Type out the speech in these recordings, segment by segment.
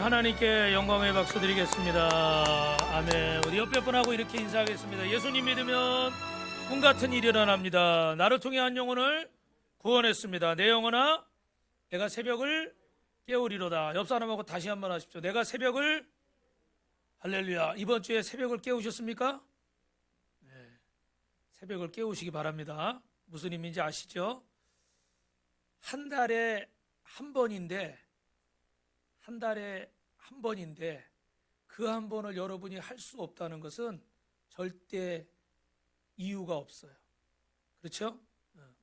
하나님께 영광의 박수 드리겠습니다. 아멘. 우리 옆에 분하고 이렇게 인사하겠습니다. 예수님 믿으면 꿈 같은 일이 일어납니다. 나를 통해 한 영혼을 구원했습니다. 내 영혼아, 내가 새벽을 깨우리로다. 옆 사람하고 다시 한번 하십시오. 내가 새벽을, 할렐루야. 이번 주에 새벽을 깨우셨습니까? 네. 새벽을 깨우시기 바랍니다. 무슨 의미인지 아시죠? 한 달에 한 번인데 그 한 번을 여러분이 할 수 없다는 것은 절대 이유가 없어요. 그렇죠?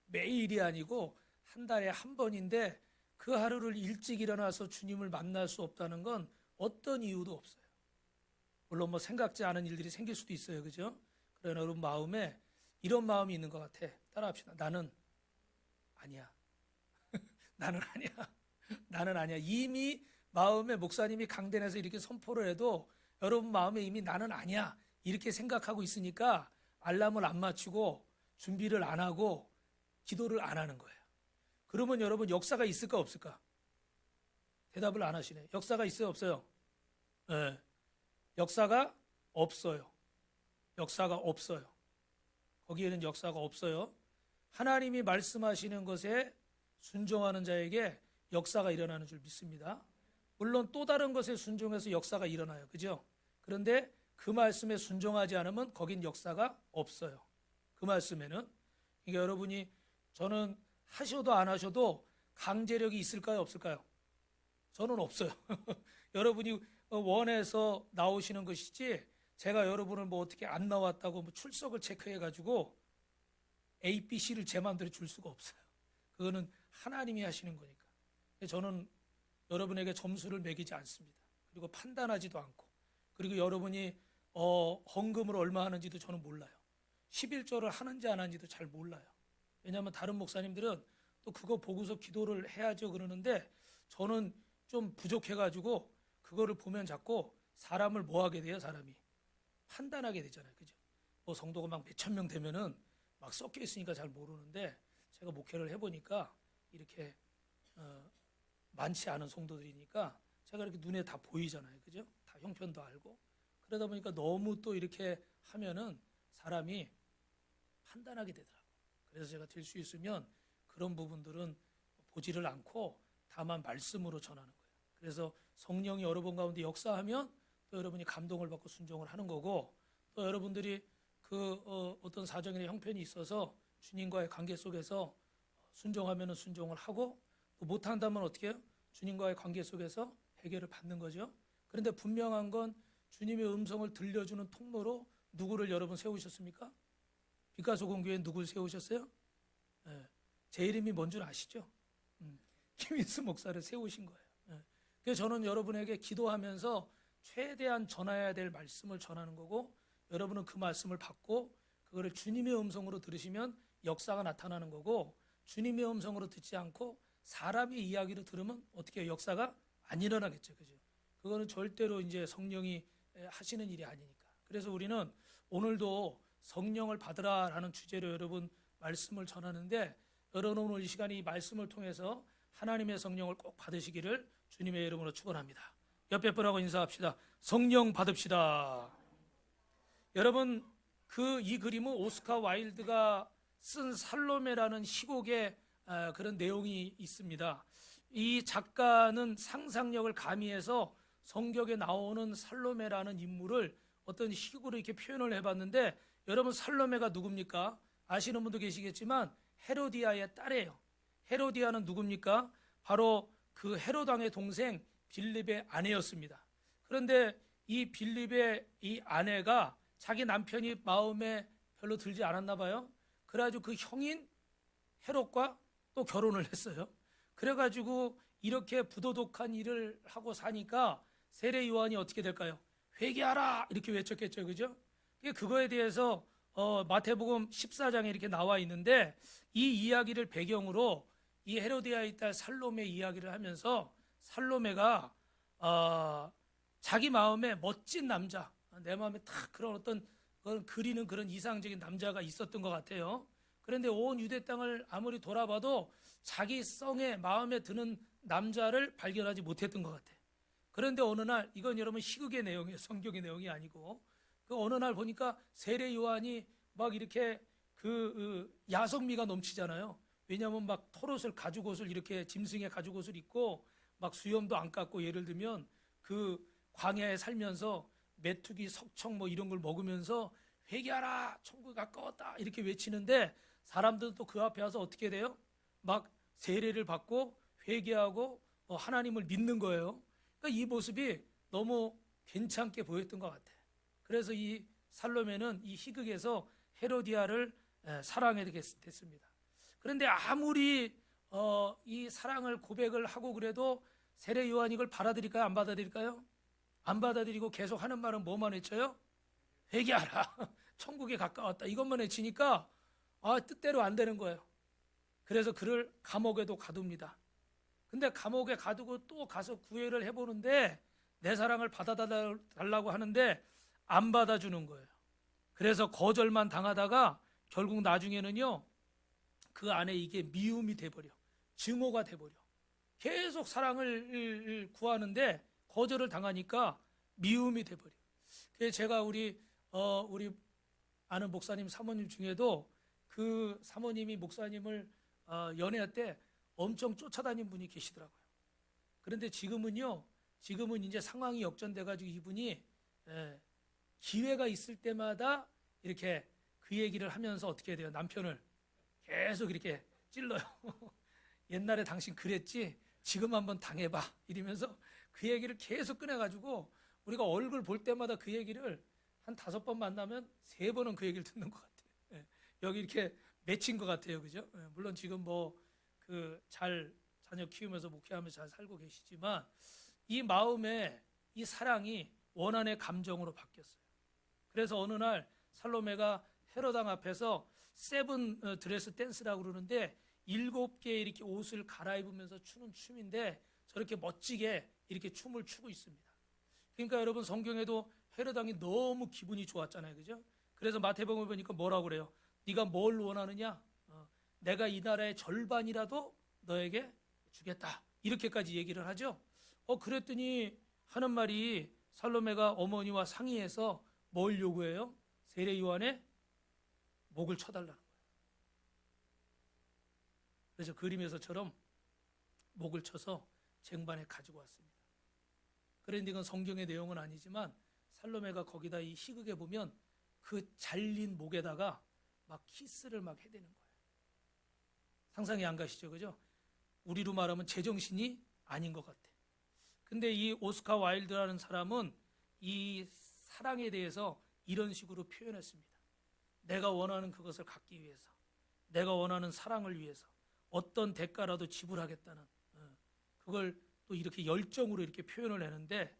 매일이 아니고 한 달에 한 번인데 그 하루를 일찍 일어나서 주님을 만날 수 없다는 건 어떤 이유도 없어요. 물론 뭐 생각지 않은 일들이 생길 수도 있어요. 그죠? 그러나 여러분 마음에 이런 마음이 있는 것 같아. 따라합시다. 나는 아니야. 나는 아니야. 나는 아니야. 이미 마음에 목사님이 강단에서 이렇게 선포를 해도 여러분 마음에 이미 나는 아니야 이렇게 생각하고 있으니까 알람을 안 맞추고 준비를 안 하고 기도를 안 하는 거예요. 그러면 여러분 역사가 있을까 없을까? 대답을 안 하시네. 역사가 있어요 없어요? 네. 역사가 없어요. 역사가 없어요. 거기에는 역사가 없어요. 하나님이 말씀하시는 것에 순종하는 자에게 역사가 일어나는 줄 믿습니다. 물론 또 다른 것에 순종해서 역사가 일어나요. 그죠? 그런데 그 말씀에 순종하지 않으면 거긴 역사가 없어요. 그 말씀에는. 그러니까 여러분이 저는 하셔도 안 하셔도 강제력이 있을까요? 없을까요? 저는 없어요. 여러분이 원해서 나오시는 것이지 제가 여러분을 뭐 어떻게 안 나왔다고 뭐 출석을 체크해가지고 A, B, C를 제 마음대로 줄 수가 없어요. 그거는 하나님이 하시는 거니까. 저는 여러분에게 점수를 매기지 않습니다. 그리고 판단하지도 않고, 그리고 여러분이 헌금을 얼마 하는지도 저는 몰라요. 11조를 하는지 안 하는지도 잘 몰라요. 왜냐하면 다른 목사님들은 또 그거 보고서 기도를 해야죠 그러는데 저는 좀 부족해가지고 그거를 보면 자꾸 사람을 뭐 하게 돼요? 사람이 판단하게 되잖아요. 그죠? 뭐 성도가 막 몇천 명 되면은 막 섞여 있으니까 잘 모르는데 제가 목회를 해보니까 이렇게 많지 않은 성도들이니까 제가 이렇게 눈에 다 보이잖아요. 그죠? 다 형편도 알고. 그러다 보니까 너무 또 이렇게 하면은 사람이 판단하게 되더라고요. 그래서 제가 될 수 있으면 그런 부분들은 보지를 않고 다만 말씀으로 전하는 거예요. 그래서 성령이 여러분 가운데 역사하면 또 여러분이 감동을 받고 순종을 하는 거고, 또 여러분들이 그 어떤 사정이나 형편이 있어서 주님과의 관계 속에서 순종하면 순종을 하고, 또 못한다면 어떻게 해요? 주님과의 관계 속에서 해결을 받는 거죠. 그런데 분명한 건 주님의 음성을 들려주는 통로로 누구를 여러분 세우셨습니까? 빛가소금교회 누구를 세우셨어요? 네. 제 이름이 뭔 줄 아시죠? 김인수 목사를 세우신 거예요. 네. 그래서 저는 여러분에게 기도하면서 최대한 전해야 될 말씀을 전하는 거고, 여러분은 그 말씀을 받고 그거를 주님의 음성으로 들으시면 역사가 나타나는 거고, 주님의 음성으로 듣지 않고 사람의 이야기로 들으면 어떻게 해요? 역사가 안 일어나겠죠. 그죠? 그거는 절대로 이제 성령이 하시는 일이 아니니까. 그래서 우리는 오늘도 성령을 받으라라는 주제로 여러분 말씀을 전하는데, 여러분 오늘 이 시간에 이 말씀을 통해서 하나님의 성령을 꼭 받으시기를 주님의 이름으로 축원합니다. 옆에 분하고 인사합시다. 성령 받읍시다. 여러분 이 그림은 오스카 와일드가 쓴 살로메라는 시곡의 그런 내용이 있습니다. 이 작가는 상상력을 가미해서 성경에 나오는 살로메라는 인물을 어떤 시국으로 이렇게 표현을 해봤는데, 여러분 살로메가 누굽니까? 아시는 분도 계시겠지만 헤로디아의 딸이에요. 헤로디아는 누굽니까? 바로 그 헤롯 왕의 동생 빌립의 아내였습니다. 그런데 이 빌립의 이 아내가 자기 남편이 마음에 별로 들지 않았나 봐요. 그래가지고 그 형인 헤롯과 또 결혼을 했어요. 그래가지고 이렇게 부도덕한 일을 하고 사니까 세례 요한이 어떻게 될까요? 회개하라 이렇게 외쳤겠죠. 그죠? 그거에 대해서 마태복음 14장에 이렇게 나와 있는데, 이 이야기를 배경으로 이 헤로디아의 딸 살로메 이야기를 하면서 살로메가 자기 마음에 멋진 남자, 내 마음에 딱 그런 어떤 그리는 그런 이상적인 남자가 있었던 것 같아요. 그런데 온 유대 땅을 아무리 돌아봐도 자기 성에 마음에 드는 남자를 발견하지 못했던 것 같아요. 그런데 어느 날, 이건 여러분 희극의 내용이에요. 성경의 내용이 아니고, 그 어느 날 보니까 세례 요한이 막 이렇게 야성미가 넘치잖아요. 왜냐하면 막 털옷을 가죽옷을 이렇게 짐승의 가죽옷을 입고 막 수염도 안 깎고, 예를 들면 그 광야에 살면서 메뚜기, 석청 뭐 이런 걸 먹으면서 회개하라, 천국이 가까웠다 이렇게 외치는데, 사람들은 또 그 앞에 와서 어떻게 돼요? 막 세례를 받고 회개하고 하나님을 믿는 거예요. 그러니까 이 모습이 너무 괜찮게 보였던 것 같아요. 그래서 이 살로메는 이 희극에서 헤로디아를 사랑하게 됐습니다. 그런데 아무리 이 사랑을 고백을 하고 그래도 세례 요한이 이걸 받아들일까요? 안 받아들일까요? 안 받아들이고 계속 하는 말은 뭐만 외쳐요? 회개하라. 천국에 가까웠다. 이것만 외치니까 뜻대로 안 되는 거예요. 그래서 그를 감옥에도 가둡니다. 근데 감옥에 가두고 또 가서 구애를 해보는데, 내 사랑을 받아달라고 하는데 안 받아주는 거예요. 그래서 거절만 당하다가 결국 나중에는요, 그 안에 이게 미움이 돼버려. 증오가 돼버려. 계속 사랑을 구하는데 거절을 당하니까 미움이 돼버려. 그래서 제가 우리 아는 목사님, 사모님 중에도 그 사모님이 목사님을 연애할 때 엄청 쫓아다닌 분이 계시더라고요. 그런데 지금은 이제 상황이 역전돼가지고 이분이 기회가 있을 때마다 이렇게 그 얘기를 하면서 어떻게 돼요? 남편을 계속 이렇게 찔러요. 옛날에 당신 그랬지? 지금 한번 당해봐. 이러면서 그 얘기를 계속 꺼내가지고, 우리가 얼굴 볼 때마다 그 얘기를 한 5번 만나면 3번은 그 얘기를 듣는 것 같아요. 여기 이렇게 맺힌 것 같아요. 그죠? 물론 지금 잘 자녀 키우면서 목회하면서 잘 살고 계시지만, 이 마음에 이 사랑이 원한의 감정으로 바뀌었어요. 그래서 어느 날 살로메가 헤로당 앞에서 세븐 드레스 댄스라고 그러는데, 7개 이렇게 옷을 갈아입으면서 추는 춤인데, 저렇게 멋지게 이렇게 춤을 추고 있습니다. 그러니까 여러분, 성경에도 헤로당이 너무 기분이 좋았잖아요. 그죠? 그래서 마태복음에 보니까 뭐라고 그래요? 네가 뭘 원하느냐? 내가 이 나라의 절반이라도 너에게 주겠다. 이렇게까지 얘기를 하죠. 그랬더니 하는 말이, 살로메가 어머니와 상의해서 뭘 요구해요? 세례 요한의 목을 쳐달라는 거예요. 그래서 그림에서처럼 목을 쳐서 쟁반에 가지고 왔습니다. 그런데 이건 성경의 내용은 아니지만, 살로메가 거기다 이 희극에 보면 그 잘린 목에다가 막 키스를 막 해대는 거예요. 상상이 안 가시죠? 그죠? 우리로 말하면 제정신이 아닌 것 같아. 근데 이 오스카 와일드라는 사람은 이 사랑에 대해서 이런 식으로 표현했습니다. 내가 원하는 그것을 갖기 위해서, 내가 원하는 사랑을 위해서 어떤 대가라도 지불하겠다는, 그걸 또 이렇게 열정으로 이렇게 표현을 했는데,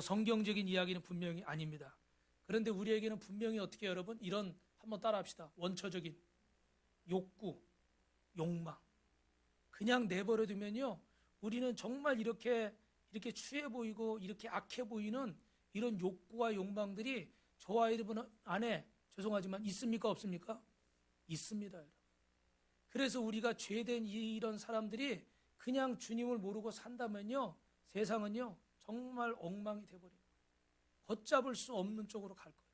성경적인 이야기는 분명히 아닙니다. 그런데 우리에게는 분명히 어떻게, 여러분, 이런, 한번 따라합시다. 원초적인 욕구, 욕망, 그냥 내버려 두면요, 우리는 정말 이렇게 추해 보이고 이렇게 악해 보이는 이런 욕구와 욕망들이 저와 여러분 안에, 죄송하지만 있습니까? 없습니까? 있습니다. 여러분. 그래서 우리가 죄된 이런 사람들이 그냥 주님을 모르고 산다면요, 세상은요 정말 엉망이 돼버립니다. 걷잡을 수 없는 쪽으로 갈 거예요.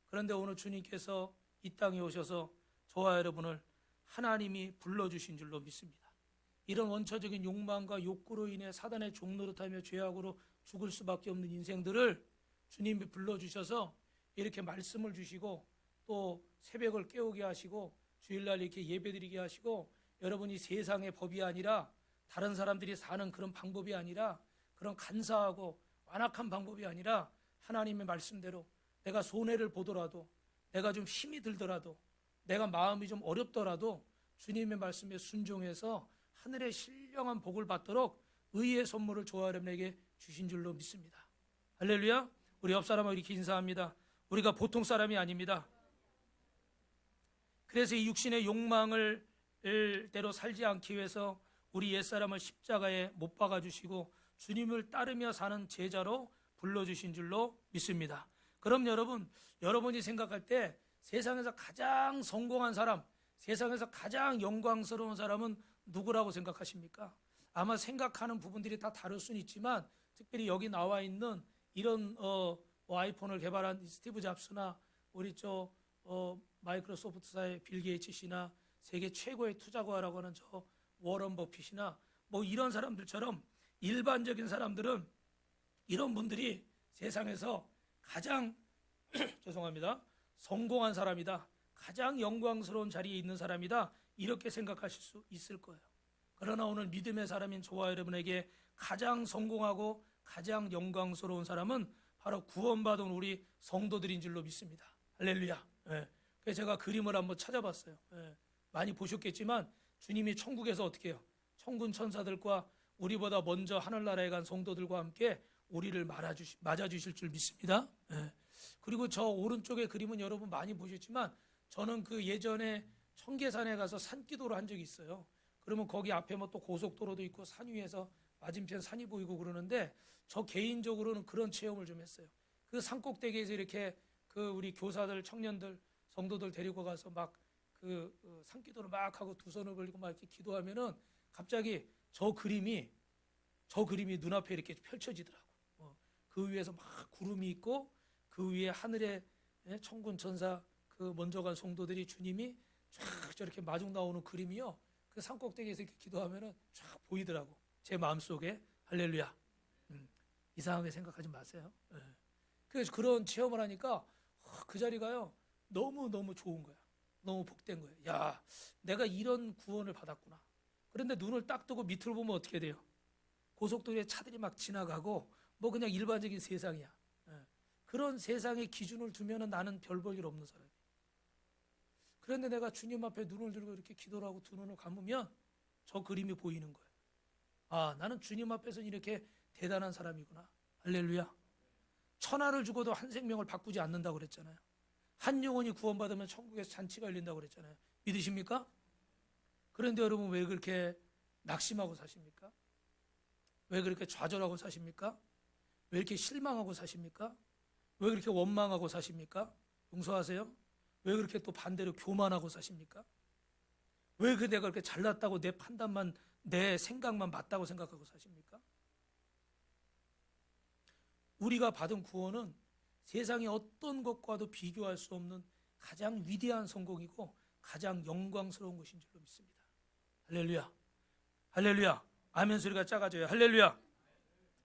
그런데 오늘 주님께서 이 땅에 오셔서 저와 여러분을 하나님이 불러주신 줄로 믿습니다. 이런 원초적인 욕망과 욕구로 인해 사단의 종노릇하며 죄악으로 죽을 수밖에 없는 인생들을 주님이 불러주셔서 이렇게 말씀을 주시고, 또 새벽을 깨우게 하시고, 주일날 이렇게 예배드리게 하시고, 여러분이 세상의 법이 아니라, 다른 사람들이 사는 그런 방법이 아니라, 그런 간사하고 완악한 방법이 아니라, 하나님의 말씀대로 내가 손해를 보더라도, 내가 좀 힘이 들더라도, 내가 마음이 좀 어렵더라도 주님의 말씀에 순종해서 하늘의 신령한 복을 받도록 의의 선물을 저와 여러분에게 주신 줄로 믿습니다. 할렐루야. 우리 옆 사람하고 이렇게 인사합니다. 우리가 보통 사람이 아닙니다. 그래서 이 육신의 욕망을 대로 살지 않기 위해서 우리 옛사람을 십자가에 못 박아 주시고 주님을 따르며 사는 제자로 불러주신 줄로 믿습니다. 그럼 여러분이 생각할 때 세상에서 가장 성공한 사람, 세상에서 가장 영광스러운 사람은 누구라고 생각하십니까? 아마 생각하는 부분들이 다 다를 수는 있지만 특별히 여기 나와 있는 이런 아이폰을 개발한 스티브 잡스나 우리 마이크로소프트사의 빌 게이츠시나 세계 최고의 투자가라고 하는 워런 버핏이나 뭐 이런 사람들처럼 일반적인 사람들은 이런 분들이 세상에서 가장 죄송합니다. 성공한 사람이다. 가장 영광스러운 자리에 있는 사람이다. 이렇게 생각하실 수 있을 거예요. 그러나 오늘 믿음의 사람인 저와 여러분에게 가장 성공하고 가장 영광스러운 사람은 바로 구원받은 우리 성도들인 줄로 믿습니다. 할렐루야. 예. 그래서 제가 그림을 한번 찾아봤어요. 예. 많이 보셨겠지만 주님이 천국에서 어떻게 해요? 천군 천사들과 우리보다 먼저 하늘나라에 간 성도들과 함께 우리를 맞아주실 줄 믿습니다. 예. 그리고 저 오른쪽의 그림은 여러분 많이 보셨지만 저는 그 예전에 청계산에 가서 산기도를 한 적이 있어요. 그러면 거기 앞에 뭐 또 고속도로도 있고 산 위에서 맞은편 산이 보이고 그러는데 저 개인적으로는 그런 체험을 좀 했어요. 그 산꼭대기에서 이렇게 그 우리 교사들, 청년들, 성도들 데리고 가서 막 그 산기도를 막 하고 두 손을 벌리고 막 이렇게 기도하면은 갑자기 저 그림이 눈앞에 이렇게 펼쳐지더라고. 그 위에서 막 구름이 있고 그 위에 하늘에 천군 천사 그 먼저 간 성도들이 주님이 쫙 저렇게 마중 나오는 그림이요. 그 산꼭대기에서 이렇게 기도하면은 쫙 보이더라고. 제 마음속에. 할렐루야. 이상하게 생각하지 마세요. 그래서 그런 체험을 하니까 그 자리가요. 너무너무 좋은 거야. 너무 복된 거예요. 야, 내가 이런 구원을 받았구나. 그런데 눈을 딱 뜨고 밑을 보면 어떻게 돼요? 고속도로에 차들이 막 지나가고 뭐 그냥 일반적인 세상이야. 그런 세상의 기준을 두면은 나는 별 볼 일 없는 사람이야. 그런데 내가 주님 앞에 눈을 들고 이렇게 기도를 하고 두 눈을 감으면 저 그림이 보이는 거예요. 아, 나는 주님 앞에서 이렇게 대단한 사람이구나. 할렐루야. 천하를 주고도 한 생명을 바꾸지 않는다고 그랬잖아요. 한 영혼이 구원받으면 천국에서 잔치가 열린다고 그랬잖아요. 믿으십니까? 그런데 여러분 왜 그렇게 낙심하고 사십니까? 왜 그렇게 좌절하고 사십니까? 왜 이렇게 실망하고 사십니까? 왜 그렇게 원망하고 사십니까? 용서하세요? 왜 그렇게 또 반대로 교만하고 사십니까? 왜 내가 그렇게 잘났다고 내 판단만, 내 생각만 맞다고 생각하고 사십니까? 우리가 받은 구원은 세상의 어떤 것과도 비교할 수 없는 가장 위대한 성공이고 가장 영광스러운 것인 줄로 믿습니다. 할렐루야. 할렐루야. 아멘 소리가 작아져요. 할렐루야.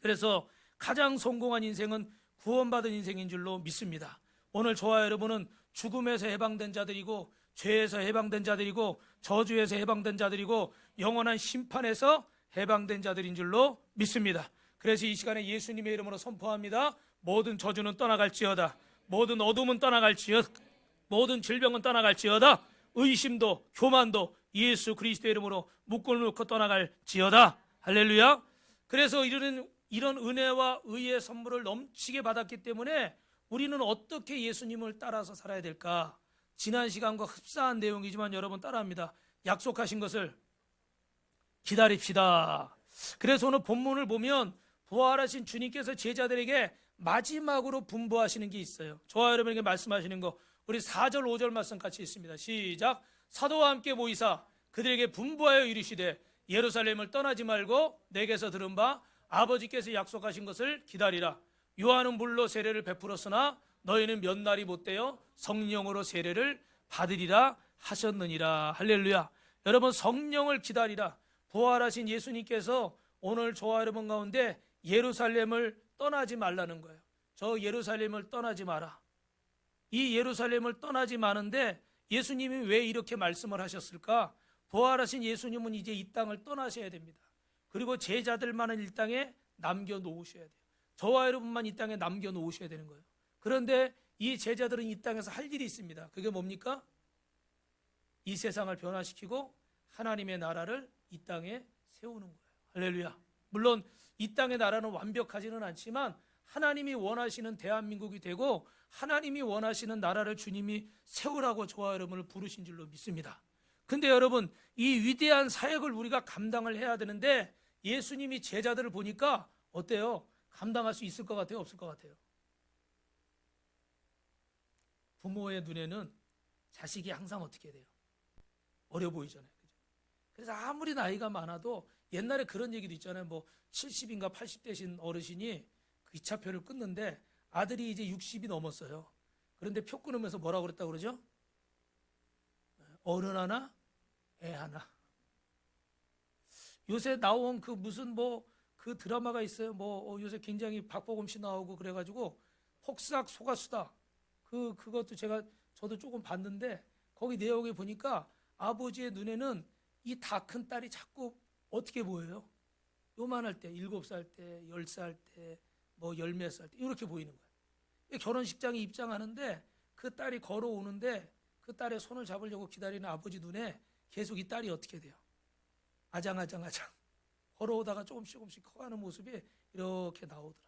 그래서 가장 성공한 인생은 구원받은 인생인 줄로 믿습니다. 오늘 저와 여러분은 죽음에서 해방된 자들이고 죄에서 해방된 자들이고 저주에서 해방된 자들이고 영원한 심판에서 해방된 자들인 줄로 믿습니다. 그래서 이 시간에 예수님의 이름으로 선포합니다. 모든 저주는 떠나갈지어다. 모든 어둠은 떠나갈지어다. 모든 질병은 떠나갈지어다. 의심도 교만도 예수 그리스도의 이름으로 묶고 놓고 떠나갈지어다. 할렐루야. 그래서 이런 은혜와 의의 선물을 넘치게 받았기 때문에 우리는 어떻게 예수님을 따라서 살아야 될까? 지난 시간과 흡사한 내용이지만 여러분 따라합니다. 약속하신 것을 기다립시다. 그래서 오늘 본문을 보면 부활하신 주님께서 제자들에게 마지막으로 분부하시는 게 있어요. 저와 여러분에게 말씀하시는 거 우리 4절 5절 말씀 같이 있습니다. 시작. 사도와 함께 모이사 그들에게 분부하여 이르시되 예루살렘을 떠나지 말고 내게서 들은 바 아버지께서 약속하신 것을 기다리라. 요한은 물로 세례를 베풀었으나 너희는 몇 날이 못되어 성령으로 세례를 받으리라 하셨느니라. 할렐루야. 여러분 성령을 기다리라. 부활하신 예수님께서 오늘 저와 여러분 가운데 예루살렘을 떠나지 말라는 거예요. 저 예루살렘을 떠나지 마라. 이 예루살렘을 떠나지 마는데 예수님이 왜 이렇게 말씀을 하셨을까? 부활하신 예수님은 이제 이 땅을 떠나셔야 됩니다. 그리고 제자들만은 이 땅에 남겨놓으셔야 돼요. 저와 여러분만 이 땅에 남겨놓으셔야 되는 거예요. 그런데 이 제자들은 이 땅에서 할 일이 있습니다. 그게 뭡니까? 이 세상을 변화시키고 하나님의 나라를 이 땅에 세우는 거예요. 할렐루야. 물론 이 땅의 나라는 완벽하지는 않지만 하나님이 원하시는 대한민국이 되고 하나님이 원하시는 나라를 주님이 세우라고 저와 여러분을 부르신 줄로 믿습니다. 근데 여러분 이 위대한 사역을 우리가 감당을 해야 되는데 예수님이 제자들을 보니까 어때요? 감당할 수 있을 것 같아요? 없을 것 같아요? 부모의 눈에는 자식이 항상 어떻게 돼요? 어려 보이잖아요. 그죠? 그래서 아무리 나이가 많아도 옛날에 그런 얘기도 있잖아요. 뭐 70인가 80 되신 어르신이 그 기차표를 끊는데 아들이 이제 60이 넘었어요. 그런데 표 끊으면서 뭐라고 그랬다고 그러죠? 어른 하나, 애 하나. 요새 나온 그 무슨 뭐 그 드라마가 있어요. 뭐 요새 굉장히 박보검 씨 나오고 그래가지고 폭삭 속았수다. 그것도 저도 조금 봤는데 거기 내용에 보니까 아버지의 눈에는 이 다 큰 딸이 자꾸 어떻게 보여요? 요만할 때, 7살 때, 10살 때, 뭐 10몇 살 때 이렇게 보이는 거예요. 결혼식장에 입장하는데 그 딸이 걸어오는데 그 딸의 손을 잡으려고 기다리는 아버지 눈에 계속 이 딸이 어떻게 돼요? 아장아장 걸어오다가 조금씩 커가는 모습이 이렇게 나오더라고.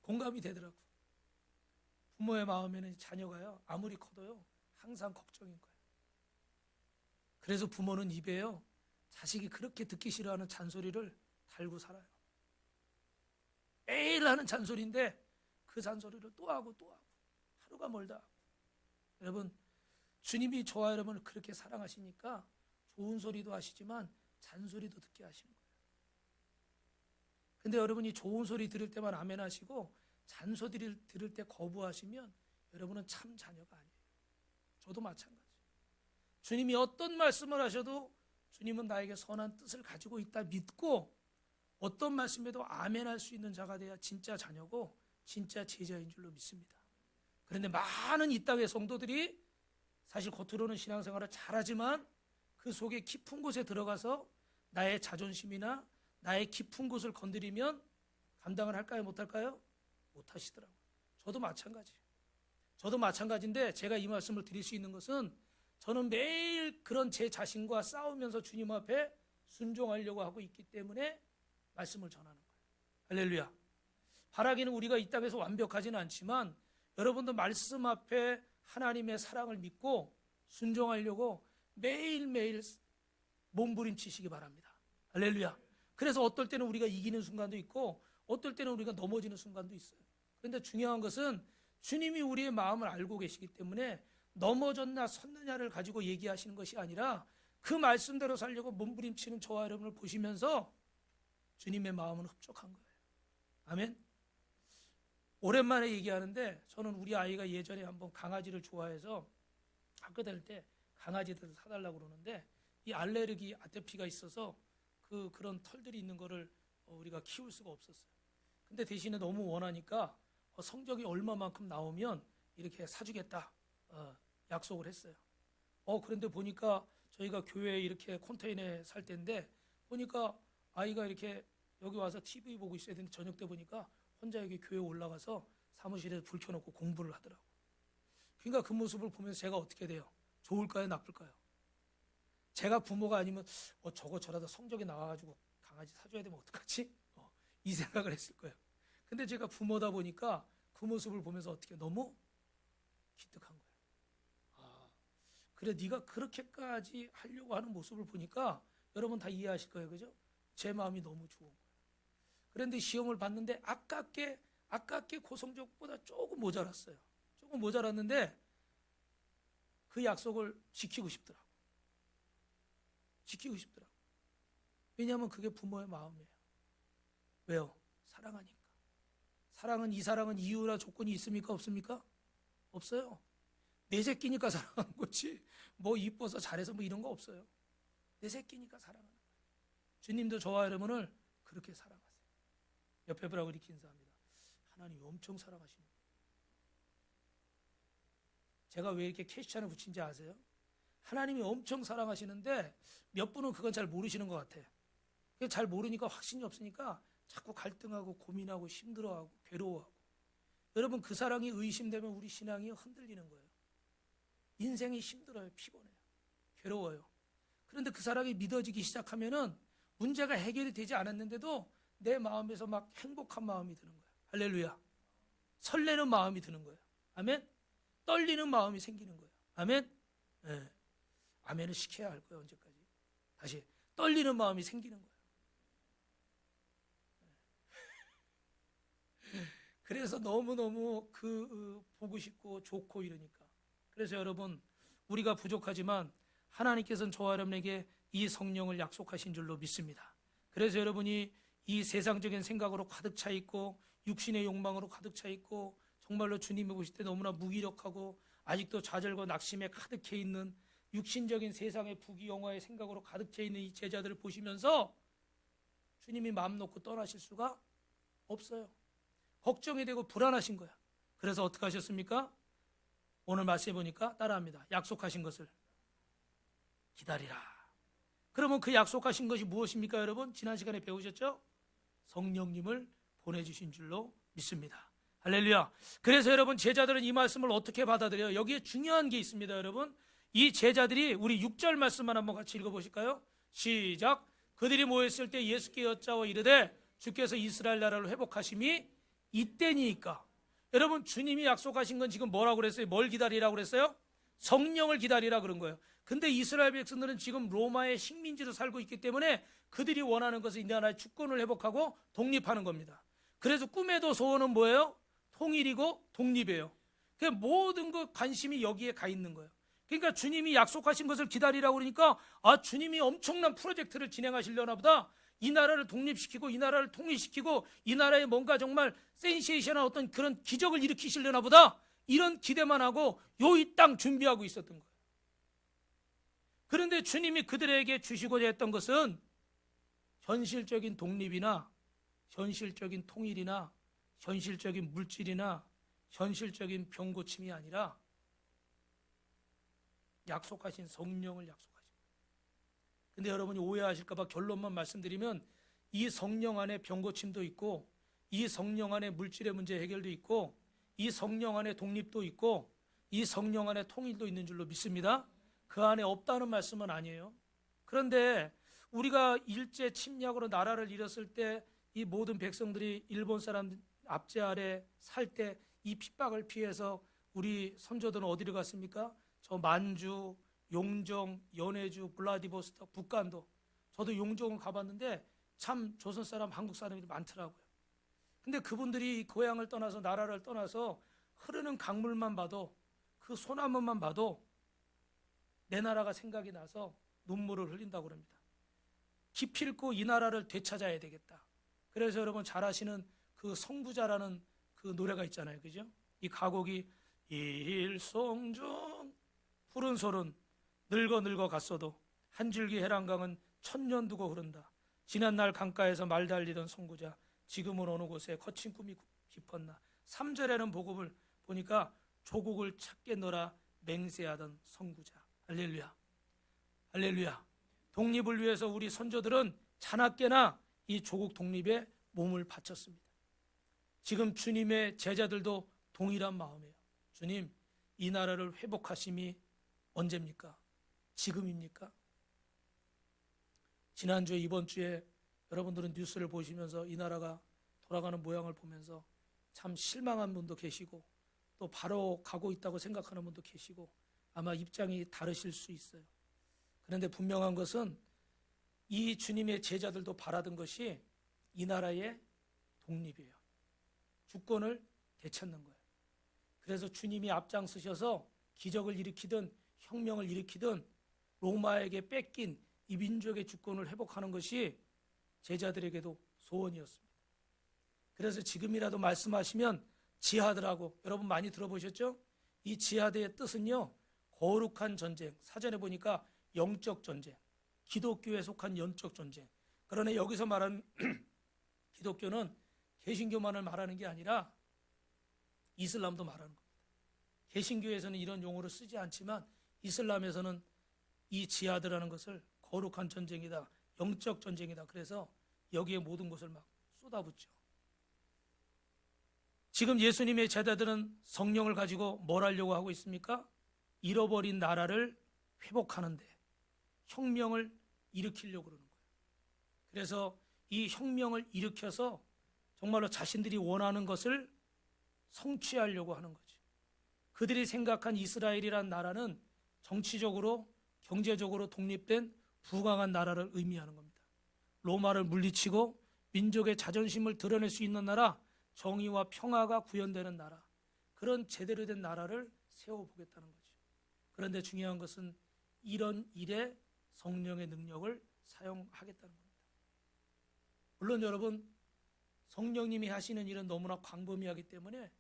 공감이 되더라고. 부모의 마음에는 자녀가요 아무리 커도요 항상 걱정인 거예요. 그래서 부모는 입에요 자식이 그렇게 듣기 싫어하는 잔소리를 달고 살아요. 매일 하는 잔소리인데 그 잔소리를 또 하고 하루가 멀다. 여러분, 주님이 저와 여러분을 그렇게 사랑하시니까 좋은 소리도 하시지만 잔소리도 듣게 하시는 거예요. 근데 여러분이 좋은 소리 들을 때만 아멘 하시고 잔소리를 들을 때 거부하시면 여러분은 참 자녀가 아니에요. 저도 마찬가지. 주님이 어떤 말씀을 하셔도 주님은 나에게 선한 뜻을 가지고 있다 믿고 어떤 말씀에도 아멘 할 수 있는 자가 돼야 진짜 자녀고 진짜 제자인 줄로 믿습니다. 그런데 많은 이 땅의 성도들이 사실 겉으로는 신앙생활을 잘하지만 그 속에 깊은 곳에 들어가서 나의 자존심이나 나의 깊은 곳을 건드리면 감당을 할까요? 못할까요? 못하시더라고요. 저도 마찬가지인데 제가 이 말씀을 드릴 수 있는 것은 저는 매일 그런 제 자신과 싸우면서 주님 앞에 순종하려고 하고 있기 때문에 말씀을 전하는 거예요. 할렐루야. 바라기는 우리가 이 땅에서 완벽하지는 않지만 여러분도 말씀 앞에 하나님의 사랑을 믿고 순종하려고 매일매일 몸부림치시기 바랍니다. 할렐루야. 그래서 어떨 때는 우리가 이기는 순간도 있고 어떨 때는 우리가 넘어지는 순간도 있어요. 그런데 중요한 것은 주님이 우리의 마음을 알고 계시기 때문에 넘어졌나 섰느냐를 가지고 얘기하시는 것이 아니라 그 말씀대로 살려고 몸부림치는 저와 여러분을 보시면서 주님의 마음은 흡족한 거예요. 아멘. 오랜만에 얘기하는데 저는 우리 아이가 예전에 한번 강아지를 좋아해서 학교 다닐 때 강아지들 사달라고 그러는데 이 알레르기 아토피가 있어서 그런 털들이 있는 거를 우리가 키울 수가 없었어요. 근데 대신에 너무 원하니까 성적이 얼마만큼 나오면 이렇게 사주겠다 약속을 했어요. 그런데 보니까 저희가 교회에 이렇게 컨테이너에 살 때인데 보니까 아이가 이렇게 여기 와서 TV 보고 있어야 되는데 저녁 때 보니까 혼자 여기 교회 올라가서 사무실에서 불 켜놓고 공부를 하더라고. 그러니까 그 모습을 보면서 제가 어떻게 돼요? 좋을까요? 나쁠까요? 제가 부모가 아니면 저라도 성적이 나와가지고 강아지 사줘야 되면 어떡하지? 이 생각을 했을 거예요. 근데 제가 부모다 보니까 그 모습을 보면서 어떻게 너무 기특한 거예요. 그래 네가 그렇게까지 하려고 하는 모습을 보니까 여러분 다 이해하실 거예요. 그죠? 제 마음이 너무 좋은 거예요. 그런데 시험을 봤는데 아깝게 고성적보다 조금 모자랐어요. 조금 모자랐는데 그 약속을 지키고 싶더라고. 왜냐하면 그게 부모의 마음이에요. 왜요? 사랑하니까. 이 사랑은 이유나 조건이 있습니까? 없습니까? 없어요. 내 새끼니까 사랑하는 거지. 뭐 이뻐서 잘해서 뭐 이런 거 없어요. 내 새끼니까 사랑하는 거예요. 주님도 저와 여러분을 그렇게 사랑하세요. 옆에 분하고 이렇게 인사합니다. 하나님이 엄청 사랑하시는 거예요. 제가 왜 이렇게 캐시찬을 붙인지 아세요? 하나님이 엄청 사랑하시는데 몇 분은 그건 잘 모르시는 것 같아요. 잘 모르니까 확신이 없으니까 자꾸 갈등하고 고민하고 힘들어하고 괴로워하고. 여러분 그 사랑이 의심되면 우리 신앙이 흔들리는 거예요. 인생이 힘들어요. 피곤해요. 괴로워요. 그런데 그 사랑이 믿어지기 시작하면은 문제가 해결이 되지 않았는데도 내 마음에서 막 행복한 마음이 드는 거예요. 할렐루야. 설레는 마음이 드는 거예요. 아멘. 떨리는 마음이 생기는 거예요. 아멘. 네. 아멘을 시켜야 할 거예요. 언제까지. 다시 떨리는 마음이 생기는 거예요. 그래서 너무너무 보고 싶고 좋고 이러니까. 그래서 여러분 우리가 부족하지만 하나님께서는 저와 여러분에게 이 성령을 약속하신 줄로 믿습니다. 그래서 여러분이 이 세상적인 생각으로 가득 차 있고 육신의 욕망으로 가득 차 있고 정말로 주님이 보실 때 너무나 무기력하고 아직도 좌절과 낙심에 가득해 있는 육신적인 세상의 부귀영화의 생각으로 가득 차 있는 이 제자들을 보시면서 주님이 마음 놓고 떠나실 수가 없어요. 걱정이 되고 불안하신 거야. 그래서 어떻게 하셨습니까? 오늘 말씀해 보니까 따라합니다. 약속하신 것을 기다리라. 그러면 그 약속하신 것이 무엇입니까, 여러분? 지난 시간에 배우셨죠? 성령님을 보내주신 줄로 믿습니다. 할렐루야. 그래서 여러분, 제자들은 이 말씀을 어떻게 받아들여요? 여기에 중요한 게 있습니다, 여러분. 이 제자들이 우리 6절 말씀만 한번 같이 읽어보실까요? 시작. 그들이 모였을 때 예수께 여짜오 이르되 주께서 이스라엘 나라를 회복하심이 이때니까. 여러분, 주님이 약속하신 건 지금 뭐라고 그랬어요? 뭘 기다리라고 그랬어요? 성령을 기다리라 그런 거예요. 근데 이스라엘 백성들은 지금 로마의 식민지로 살고 있기 때문에 그들이 원하는 것은 이 나라의 주권을 회복하고 독립하는 겁니다. 그래서 꿈에도 소원은 뭐예요? 통일이고 독립이에요. 그 모든 그 관심이 여기에 가 있는 거예요. 그러니까 주님이 약속하신 것을 기다리라고 그러니까 주님이 엄청난 프로젝트를 진행하시려나 보다. 이 나라를 독립시키고 이 나라를 통일시키고 이 나라에 뭔가 정말 센세이션한 어떤 그런 기적을 일으키시려나 보다. 이런 기대만 하고 이 땅 준비하고 있었던 거예요. 그런데 주님이 그들에게 주시고자 했던 것은 현실적인 독립이나 현실적인 통일이나 현실적인 물질이나 현실적인 병 고침이 아니라 약속하신 성령을 약속하신 거예요. 근데 여러분이 오해하실까 봐 결론만 말씀드리면 이 성령 안에 병 고침도 있고 이 성령 안에 물질의 문제 해결도 있고 이 성령 안에 독립도 있고 이 성령 안에 통일도 있는 줄로 믿습니다. 그 안에 없다는 말씀은 아니에요. 그런데 우리가 일제 침략으로 나라를 잃었을 때 이 모든 백성들이 일본 사람 압제 아래 살 때 이 핍박을 피해서 우리 선조들은 어디로 갔습니까? 저 만주, 용정, 연해주, 블라디보스톡, 북간도. 저도 용정은 가봤는데 참 조선 사람, 한국 사람들이 많더라고요. 근데 그분들이 고향을 떠나서 나라를 떠나서 흐르는 강물만 봐도 그 소나무만 봐도 내 나라가 생각이 나서 눈물을 흘린다고 합니다. 기필코 이 나라를 되찾아야 되겠다. 그래서 여러분 잘 아시는 그 성부자라는 그 노래가 있잖아요. 그죠? 이 가곡이 일송중 푸른 소른 늙어 갔어도 한 줄기 해랑강은 천년 두고 흐른다. 지난날 강가에서 말 달리던 성부자 지금은 어느 곳에 거친 꿈이 깊었나. 3절에는 복음을 보니까 조국을 찾게 너라 맹세하던 성부자. 할렐루야. 할렐루야. 독립을 위해서 우리 선조들은 자나깨나 이 조국 독립에 몸을 바쳤습니다. 지금 주님의 제자들도 동일한 마음이에요. 주님, 이 나라를 회복하심이 언제입니까? 지금입니까? 지난주에 이번 주에 여러분들은 뉴스를 보시면서 이 나라가 돌아가는 모양을 보면서 참 실망한 분도 계시고 또 바로 가고 있다고 생각하는 분도 계시고 아마 입장이 다르실 수 있어요. 그런데 분명한 것은 이 주님의 제자들도 바라던 것이 이 나라의 독립이에요. 주권을 되찾는 거예요. 그래서 주님이 앞장서셔서 기적을 일으키든 혁명을 일으키든 로마에게 뺏긴 이 민족의 주권을 회복하는 것이 제자들에게도 소원이었습니다. 그래서 지금이라도 말씀하시면 지하드라고 여러분 많이 들어보셨죠? 이 지하드의 뜻은요, 거룩한 전쟁. 사전에 보니까 영적 전쟁, 기독교에 속한 영적 전쟁. 그러나 여기서 말하는 기독교는 개신교만을 말하는 게 아니라 이슬람도 말하는 겁니다. 개신교에서는 이런 용어를 쓰지 않지만 이슬람에서는 이 지하드라는 것을 거룩한 전쟁이다, 영적 전쟁이다. 그래서 여기에 모든 것을 막 쏟아붓죠. 지금 예수님의 제자들은 성령을 가지고 뭘 하려고 하고 있습니까? 잃어버린 나라를 회복하는데 혁명을 일으키려고 그러는 거예요. 그래서 이 혁명을 일으켜서 정말로 자신들이 원하는 것을 성취하려고 하는 거죠. 그들이 생각한 이스라엘이란 나라는 정치적으로 경제적으로 독립된 부강한 나라를 의미하는 겁니다. 로마를 물리치고 민족의 자존심을 드러낼 수 있는 나라, 정의와 평화가 구현되는 나라, 그런 제대로 된 나라를 세워보겠다는 거죠. 그런데 중요한 것은 이런 일에 성령의 능력을 사용하겠다는 겁니다. 물론 여러분, 성령님이 하시는 일은 너무나 광범위하기 때문에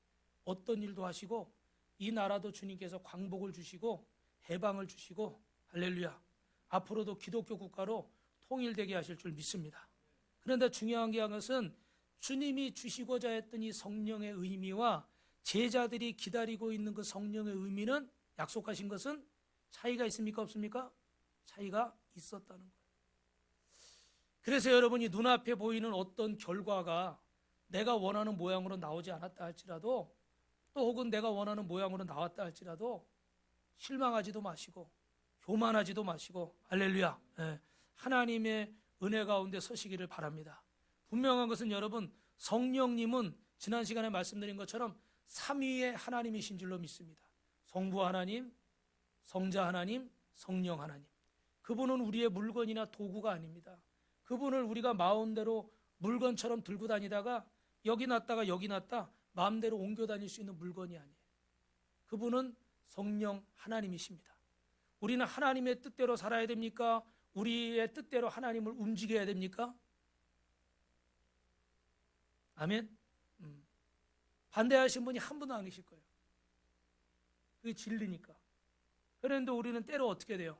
어떤 일도 하시고 이 나라도 주님께서 광복을 주시고 해방을 주시고 할렐루야, 앞으로도 기독교 국가로 통일되게 하실 줄 믿습니다. 그런데 중요한 것은 주님이 주시고자 했던 이 성령의 의미와 제자들이 기다리고 있는 그 성령의 의미는, 약속하신 것은 차이가 있습니까 없습니까? 차이가 있었다는 거예요. 그래서 여러분이 눈앞에 보이는 어떤 결과가 내가 원하는 모양으로 나오지 않았다 할지라도, 또 혹은 내가 원하는 모양으로 나왔다 할지라도 실망하지도 마시고 교만하지도 마시고 할렐루야, 하나님의 은혜 가운데 서시기를 바랍니다. 분명한 것은 여러분, 성령님은 지난 시간에 말씀드린 것처럼 삼위의 하나님이신 줄로 믿습니다. 성부 하나님, 성자 하나님, 성령 하나님. 그분은 우리의 물건이나 도구가 아닙니다. 그분을 우리가 마음대로 물건처럼 들고 다니다가 여기 놨다가 여기 놨다 마음대로 옮겨 다닐 수 있는 물건이 아니에요. 그분은 성령 하나님이십니다. 우리는 하나님의 뜻대로 살아야 됩니까? 우리의 뜻대로 하나님을 움직여야 됩니까? 아멘. 반대하신 분이 한 분도 안 계실 거예요. 그게 진리니까. 그런데 우리는 때로 어떻게 돼요?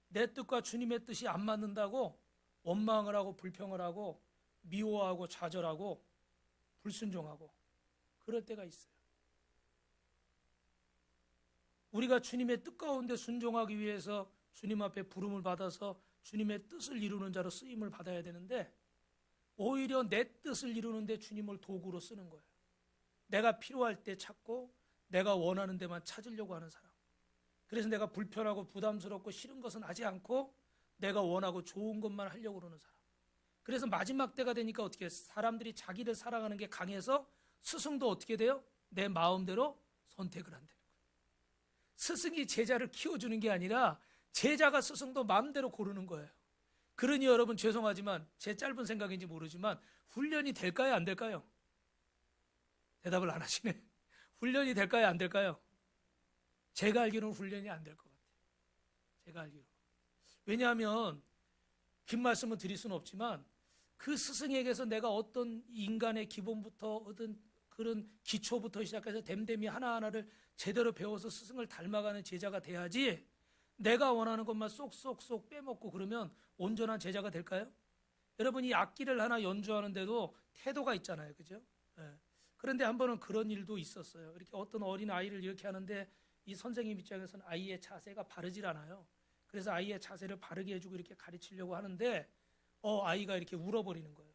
내 뜻과 주님의 뜻이 안 맞는다고 원망을 하고 불평을 하고 미워하고 좌절하고 불순종하고 그럴 때가 있어요. 우리가 주님의 뜻 가운데 순종하기 위해서 주님 앞에 부름을 받아서 주님의 뜻을 이루는 자로 쓰임을 받아야 되는데, 오히려 내 뜻을 이루는데 주님을 도구로 쓰는 거예요. 내가 필요할 때 찾고 내가 원하는 데만 찾으려고 하는 사람. 그래서 내가 불편하고 부담스럽고 싫은 것은 하지 않고 내가 원하고 좋은 것만 하려고 그러는 사람. 그래서 마지막 때가 되니까 어떻게 해요? 사람들이 자기를 사랑하는 게 강해서 스승도 어떻게 돼요? 내 마음대로 선택을 한다는 거예요. 스승이 제자를 키워주는 게 아니라 제자가 스승도 마음대로 고르는 거예요. 그러니 여러분, 죄송하지만 제 짧은 생각인지 모르지만 훈련이 될까요 안 될까요? 대답을 안 하시네. 훈련이 될까요 안 될까요? 제가 알기로는 훈련이 안 될 것 같아요. 제가 알기로. 왜냐하면 긴 말씀을 드릴 수는 없지만 그 스승에게서 내가 어떤 인간의 기본부터 어떤 그런 기초부터 시작해서 댐댐이 하나하나를 제대로 배워서 스승을 닮아가는 제자가 돼야지, 내가 원하는 것만 쏙쏙쏙 빼먹고 그러면 온전한 제자가 될까요? 여러분, 이 악기를 하나 연주하는데도 태도가 있잖아요. 그죠? 그런데 한 번은 그런 일도 있었어요. 이렇게 어떤 어린 아이를 이렇게 하는데 이 선생님 입장에서는 아이의 자세가 바르질 않아요. 그래서 아이의 자세를 바르게 해주고 이렇게 가르치려고 하는데 아이가 이렇게 울어버리는 거예요.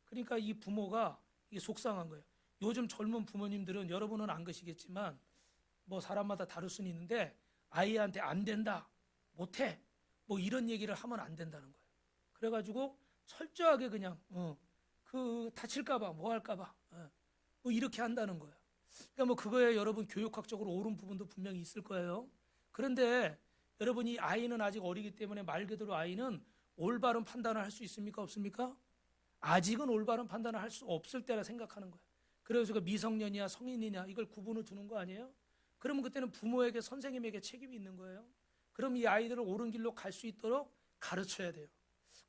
그러니까 이 부모가 이게 속상한 거예요. 요즘 젊은 부모님들은, 여러분은 안 그러시겠지만 뭐 사람마다 다를 수는 있는데, 아이한테 안 된다, 못해, 뭐 이런 얘기를 하면 안 된다는 거예요. 그래가지고 철저하게 그냥 그 다칠까봐 뭐 할까봐 뭐 이렇게 한다는 거예요. 그러니까 뭐 그거에 여러분 교육학적으로 옳은 부분도 분명히 있을 거예요. 그런데 여러분, 이 아이는 아직 어리기 때문에 말 그대로 아이는 올바른 판단을 할 수 있습니까 없습니까? 아직은 올바른 판단을 할 수 없을 때라 생각하는 거예요. 그래서 그 미성년이냐 성인이냐 이걸 구분을 두는 거 아니에요? 그러면 그때는 부모에게, 선생님에게 책임이 있는 거예요. 그럼 이 아이들을 옳은 길로 갈 수 있도록 가르쳐야 돼요.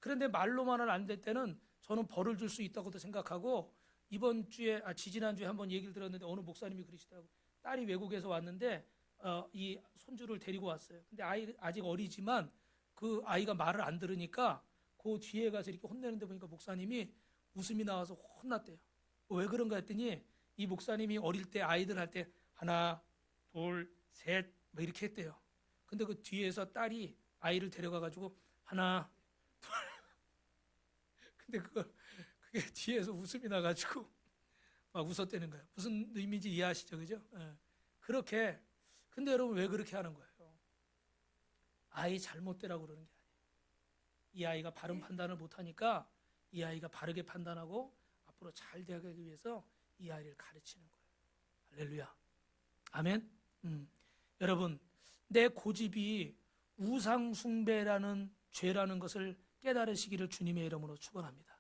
그런데 말로만은 안 될 때는 저는 벌을 줄 수 있다고도 생각하고, 이번 주에 지지난주에 한번 얘기를 들었는데 어느 목사님이 그러시더라고요. 딸이 외국에서 왔는데 이 손주를 데리고 왔어요. 근데 아이 아직 어리지만 그 아이가 말을 안 들으니까 그 뒤에 가서 이렇게 혼내는데 보니까 목사님이 웃음이 나와서 혼났대요. 왜 그런가 했더니 이 목사님이 어릴 때 아이들 할 때 하나, 둘, 셋 뭐 이렇게 했대요. 근데 그 뒤에서 딸이 아이를 데려가 가지고 하나, 둘. 근데 그게 뒤에서 웃음이 나가지고 막 웃었다는 거예요. 무슨 의미인지 이해하시죠, 그죠? 그렇게. 근데 여러분, 왜 그렇게 하는 거예요? 아이 잘못되라고 그러는 게 아니에요. 이 아이가 바른 판단을 못하니까 이 아이가 바르게 판단하고 앞으로 잘 되기 위해서 이 아이를 가르치는 거예요. 할렐루야. 아멘. 여러분, 내 고집이 우상 숭배라는 죄라는 것을 깨달으시기를 주님의 이름으로 축원합니다.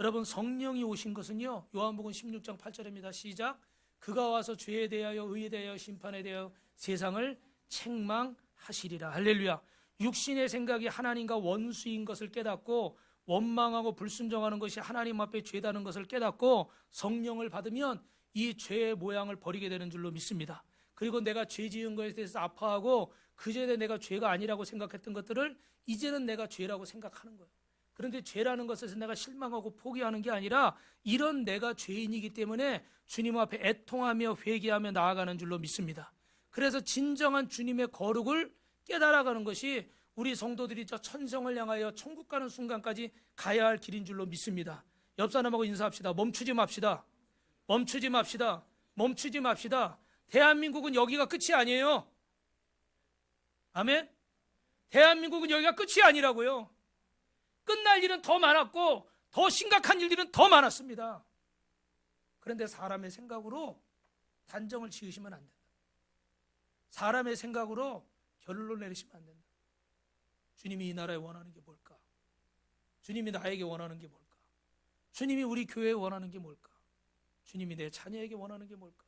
여러분, 성령이 오신 것은요, 요한복음 16장 8절입니다. 시작. 그가 와서 죄에 대하여 의에 대하여 심판에 대하여 세상을 책망하시리라. 할렐루야. 육신의 생각이 하나님과 원수인 것을 깨닫고 원망하고 불순종하는 것이 하나님 앞에 죄다는 것을 깨닫고 성령을 받으면 이 죄의 모양을 버리게 되는 줄로 믿습니다. 그리고 내가 죄 지은 것에 대해서 아파하고 그전에 내가 죄가 아니라고 생각했던 것들을 이제는 내가 죄라고 생각하는 거예요. 그런데 죄라는 것에서 내가 실망하고 포기하는 게 아니라 이런 내가 죄인이기 때문에 주님 앞에 애통하며 회개하며 나아가는 줄로 믿습니다. 그래서 진정한 주님의 거룩을 깨달아가는 것이 우리 성도들이 저 천성을 향하여 천국 가는 순간까지 가야 할 길인 줄로 믿습니다. 옆 사람하고 인사합시다. 멈추지 맙시다. 멈추지 맙시다. 멈추지 맙시다. 대한민국은 여기가 끝이 아니에요. 아멘? 대한민국은 여기가 끝이 아니라고요. 끝날 일은 더 많았고 더 심각한 일들은 더 많았습니다. 그런데 사람의 생각으로 단정을 지으시면 안 된다. 사람의 생각으로 결론을 내리시면 안 된다. 주님이 이 나라에 원하는 게 뭘까? 주님이 나에게 원하는 게 뭘까? 주님이 우리 교회에 원하는 게 뭘까? 주님이 내 자녀에게 원하는 게 뭘까?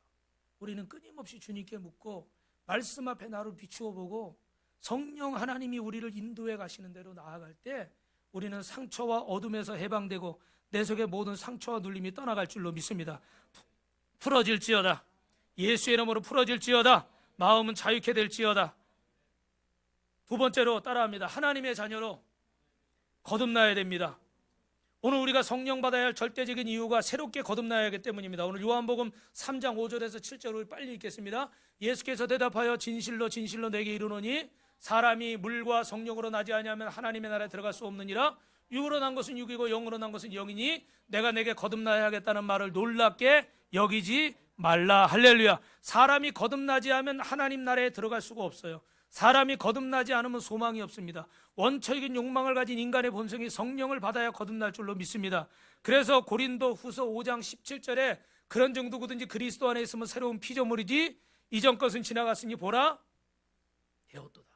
우리는 끊임없이 주님께 묻고 말씀 앞에 나를 비추어 보고 성령 하나님이 우리를 인도해 가시는 대로 나아갈 때 우리는 상처와 어둠에서 해방되고 내 속의 모든 상처와 눌림이 떠나갈 줄로 믿습니다. 풀어질지어다. 예수의 이름으로 풀어질지어다. 마음은 자유케 될지어다. 두 번째로 따라합니다. 하나님의 자녀로 거듭나야 됩니다. 오늘 우리가 성령 받아야 할 절대적인 이유가 새롭게 거듭나야 하기 때문입니다. 오늘 요한복음 3장 5절에서 7절을 빨리 읽겠습니다. 예수께서 대답하여 진실로 진실로 내게 이르노니 사람이 물과 성령으로 나지 아니하면 하나님의 나라에 들어갈 수 없느니라. 육으로 난 것은 육이고 영으로 난 것은 영이니 내가 내게 거듭나야 하겠다는 말을 놀랍게 여기지 말라. 할렐루야. 사람이 거듭나지 않으면 하나님 나라에 들어갈 수가 없어요. 사람이 거듭나지 않으면 소망이 없습니다. 원초적인 욕망을 가진 인간의 본성이 성령을 받아야 거듭날 줄로 믿습니다. 그래서 고린도 후서 5장 17절에 그런 정도든지 그리스도 안에 있으면 새로운 피조물이지 이전 것은 지나갔으니 보라 되었도다.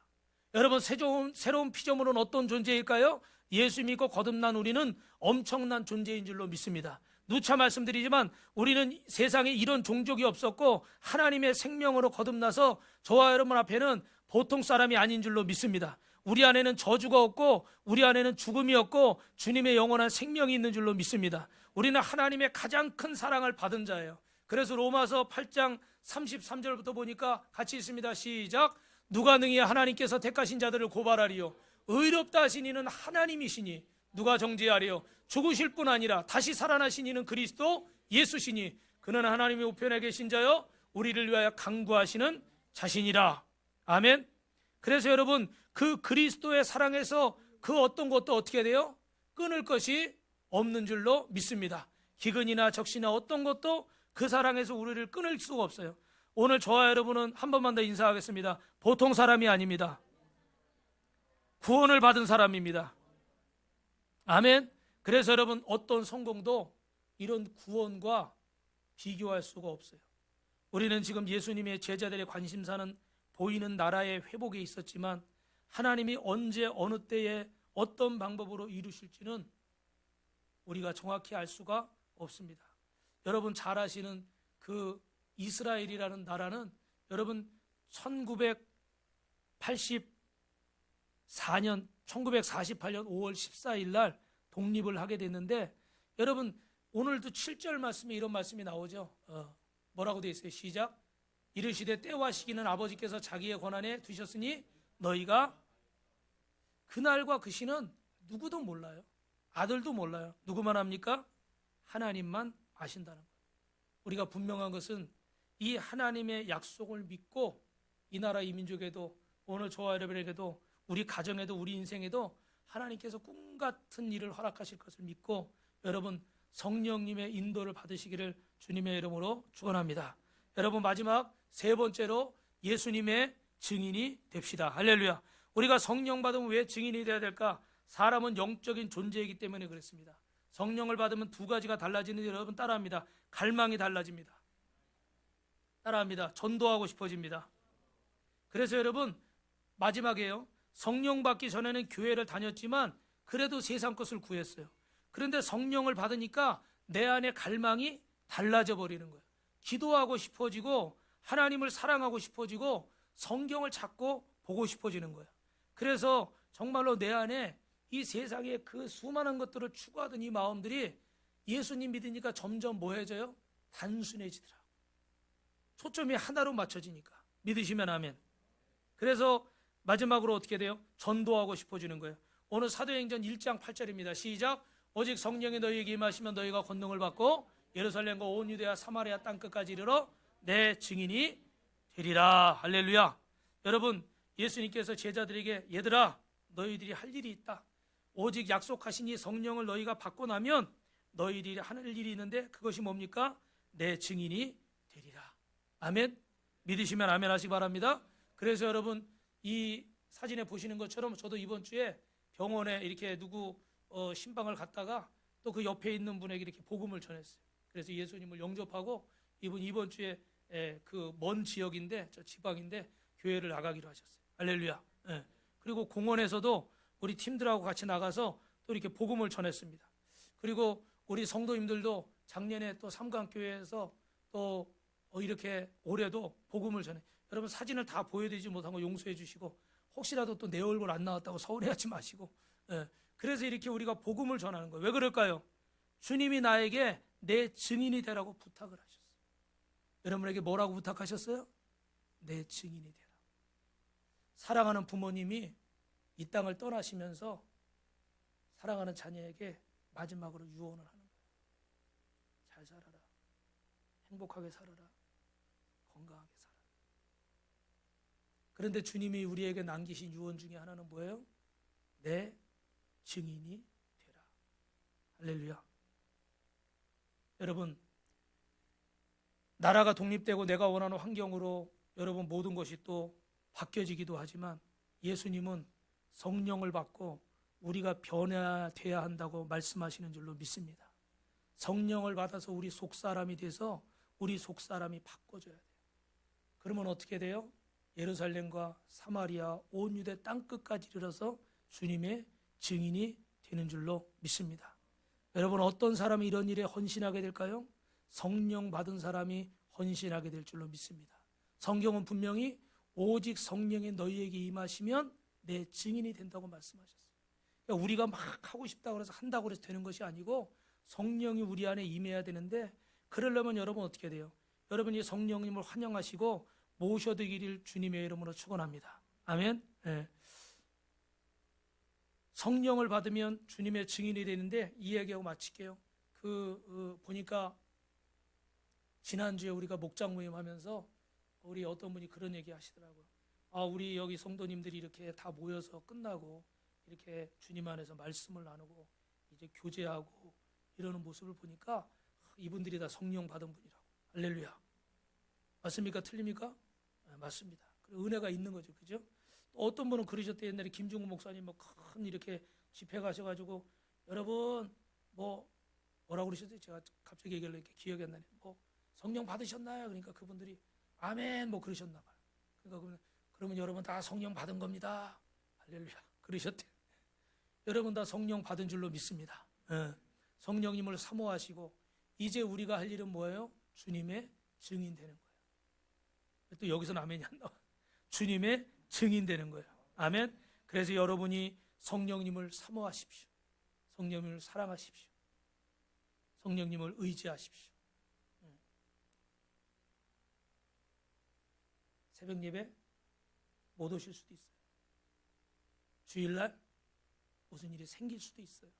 여러분, 새로운 피조물은 어떤 존재일까요? 예수 믿고 거듭난 우리는 엄청난 존재인 줄로 믿습니다. 누차 말씀드리지만 우리는 세상에 이런 종족이 없었고 하나님의 생명으로 거듭나서 저와 여러분 앞에는 보통 사람이 아닌 줄로 믿습니다. 우리 안에는 저주가 없고 우리 안에는 죽음이 없고 주님의 영원한 생명이 있는 줄로 믿습니다. 우리는 하나님의 가장 큰 사랑을 받은 자예요. 그래서 로마서 8장 33절부터 보니까 같이 있습니다. 시작. 누가 능히 하나님께서 택하신 자들을 고발하리요? 의롭다 하신 이는 하나님이시니 누가 정죄하리요? 죽으실 뿐 아니라 다시 살아나신 이는 그리스도 예수시니 그는 하나님의 우편에 계신 자요 우리를 위하여 간구하시는 자신이라. 아멘. 그래서 여러분, 그 그리스도의 사랑에서 그 어떤 것도 어떻게 돼요? 끊을 것이 없는 줄로 믿습니다. 기근이나 적시나 어떤 것도 그 사랑에서 우리를 끊을 수가 없어요. 오늘 저와 여러분은 한 번만 더 인사하겠습니다. 보통 사람이 아닙니다. 구원을 받은 사람입니다. 아멘. 그래서 여러분, 어떤 성공도 이런 구원과 비교할 수가 없어요. 우리는 지금 예수님의 제자들의 관심사는 보이는 나라의 회복에 있었지만 하나님이 언제 어느 때에 어떤 방법으로 이루실지는 우리가 정확히 알 수가 없습니다. 여러분 잘 아시는 그 이스라엘이라는 나라는 여러분 1948년 5월 14일 날 독립을 하게 됐는데 여러분 오늘도 7절 말씀에 이런 말씀이 나오죠. 뭐라고 되어 있어요? 시작. 이르시되 때와 시기는 아버지께서 자기의 권한에 두셨으니 너희가 그날과 그 시는 누구도 몰라요. 아들도 몰라요. 누구만 합니까? 하나님만 아신다는 거예요. 우리가 분명한 것은 이 하나님의 약속을 믿고 이 나라 이 민족에도 오늘 저와 여러분에게도 우리 가정에도 우리 인생에도 하나님께서 꿈 같은 일을 허락하실 것을 믿고 여러분 성령님의 인도를 받으시기를 주님의 이름으로 축원합니다. 여러분 마지막 세 번째로 예수님의 증인이 됩시다. 할렐루야. 우리가 성령 받으면 왜 증인이 돼야 될까? 사람은 영적인 존재이기 때문에 그렇습니다. 성령을 받으면 두 가지가 달라지는데 여러분 따라합니다. 갈망이 달라집니다. 따라합니다. 전도하고 싶어집니다. 그래서 여러분 마지막에요. 성령 받기 전에는 교회를 다녔지만 그래도 세상 것을 구했어요. 그런데 성령을 받으니까 내 안에 갈망이 달라져 버리는 거예요. 기도하고 싶어지고 하나님을 사랑하고 싶어지고 성경을 찾고 보고 싶어지는 거예요. 그래서 정말로 내 안에 이 세상의 그 수많은 것들을 추구하던 이 마음들이 예수님 믿으니까 점점 뭐해져요? 단순해지더라. 초점이 하나로 맞춰지니까. 믿으시면 아멘. 그래서 마지막으로 어떻게 돼요? 전도하고 싶어지는 거예요. 오늘 사도행전 1장 8절입니다. 시작. 오직 성령이 너희에게 임하시면 너희가 권능을 받고 예루살렘과 온 유대와 사마리아 땅끝까지 이르러 내 증인이 되리라. 할렐루야. 여러분, 예수님께서 제자들에게 얘들아 너희들이 할 일이 있다. 오직 약속하신 이 성령을 너희가 받고 나면 너희들이 하는 일이 있는데 그것이 뭡니까? 내 증인이 되리라. 아멘. 믿으시면 아멘 하시기 바랍니다. 그래서 여러분 이 사진에 보시는 것처럼 저도 이번 주에 병원에 이렇게 누구 신방을 갔다가 또 그 옆에 있는 분에게 이렇게 복음을 전했어요. 그래서 예수님을 영접하고 이번 주에 그 먼 지역인데 저 지방인데 교회를 나가기로 하셨어요. 할렐루야. 그리고 공원에서도 우리 팀들하고 같이 나가서 또 이렇게 복음을 전했습니다. 그리고 우리 성도님들도 작년에 또 삼강교회에서 또 이렇게 올해도 복음을 전해. 여러분 사진을 다 보여드리지 못한 거 용서해 주시고 혹시라도 또 내 얼굴 안 나왔다고 서운해하지 마시고 그래서 이렇게 우리가 복음을 전하는 거예요. 왜 그럴까요? 주님이 나에게 내 증인이 되라고 부탁을 하셨어요. 여러분에게 뭐라고 부탁하셨어요? 내 증인이 되라. 사랑하는 부모님이 이 땅을 떠나시면서 사랑하는 자녀에게 마지막으로 유언을 하는 거예요. 잘 살아라. 행복하게 살아라. 건강하게 살아라. 그런데 주님이 우리에게 남기신 유언 중에 하나는 뭐예요? 내 증인이 되라. 할렐루야. 여러분, 나라가 독립되고 내가 원하는 환경으로 여러분 모든 것이 또 바뀌어지기도 하지만 예수님은 성령을 받고 우리가 변화돼야 한다고 말씀하시는 줄로 믿습니다. 성령을 받아서 우리 속사람이 돼서 우리 속사람이 바꿔져야 돼요. 그러면 어떻게 돼요? 예루살렘과 사마리아 온 유대 땅끝까지 이르러서 주님의 증인이 되는 줄로 믿습니다. 여러분 어떤 사람이 이런 일에 헌신하게 될까요? 성령 받은 사람이 헌신하게 될 줄로 믿습니다. 성경은 분명히 오직 성령이 너희에게 임하시면 내 증인이 된다고 말씀하셨어요. 그러니까 우리가 막 하고 싶다고 해서 한다고 해서 되는 것이 아니고 성령이 우리 안에 임해야 되는데 그러려면 여러분 어떻게 돼요? 여러분이 성령님을 환영하시고 모셔드리기를 주님의 이름으로 축원합니다. 아멘. 네. 성령을 받으면 주님의 증인이 되는데 이 얘기하고 마칠게요. 보니까 지난주에 우리가 목장 모임 하면서 우리 어떤 분이 그런 얘기 하시더라고요. 우리 여기 성도님들이 이렇게 다 모여서 끝나고 이렇게 주님 안에서 말씀을 나누고 이제 교제하고 이러는 모습을 보니까 이분들이 다 성령 받은 분이라고. 할렐루야. 맞습니까? 틀립니까? 네, 맞습니다. 은혜가 있는 거죠. 그죠? 또 어떤 분은 그러셨대. 옛날에 김중우 목사님 큰 이렇게 집회 가셔가지고 여러분 뭐라고 그러셨어요? 제가 갑자기 얘기를 이렇게 기억이 안 나네. 성령 받으셨나요? 그러니까 그분들이 아멘 그러셨나 봐요. 그러니까 그러면 여러분 다 성령 받은 겁니다. 할렐루야. 그러셨대. 여러분 다 성령 받은 줄로 믿습니다. 성령님을 사모하시고 이제 우리가 할 일은 뭐예요? 주님의 증인 되는 거예요. 또 여기서는 아멘이 안 나와. 주님의 증인 되는 거예요. 아멘. 그래서 여러분이 성령님을 사모하십시오. 성령님을 사랑하십시오. 성령님을 의지하십시오. 새벽 예배 못 오실 수도 있어요. 주일날 무슨 일이 생길 수도 있어요.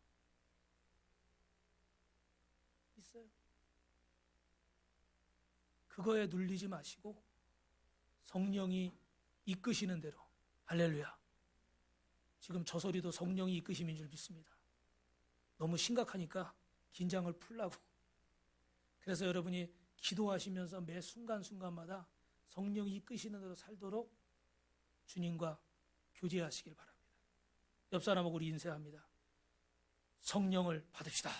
그거에 눌리지 마시고 성령이 이끄시는 대로. 할렐루야. 지금 저 소리도 성령이 이끄심인 줄 믿습니다. 너무 심각하니까 긴장을 풀라고. 그래서 여러분이 기도하시면서 매 순간순간마다 성령이 이끄시는 대로 살도록 주님과 교제하시길 바랍니다. 옆 사람하고 우리 인사합니다. 성령을 받읍시다.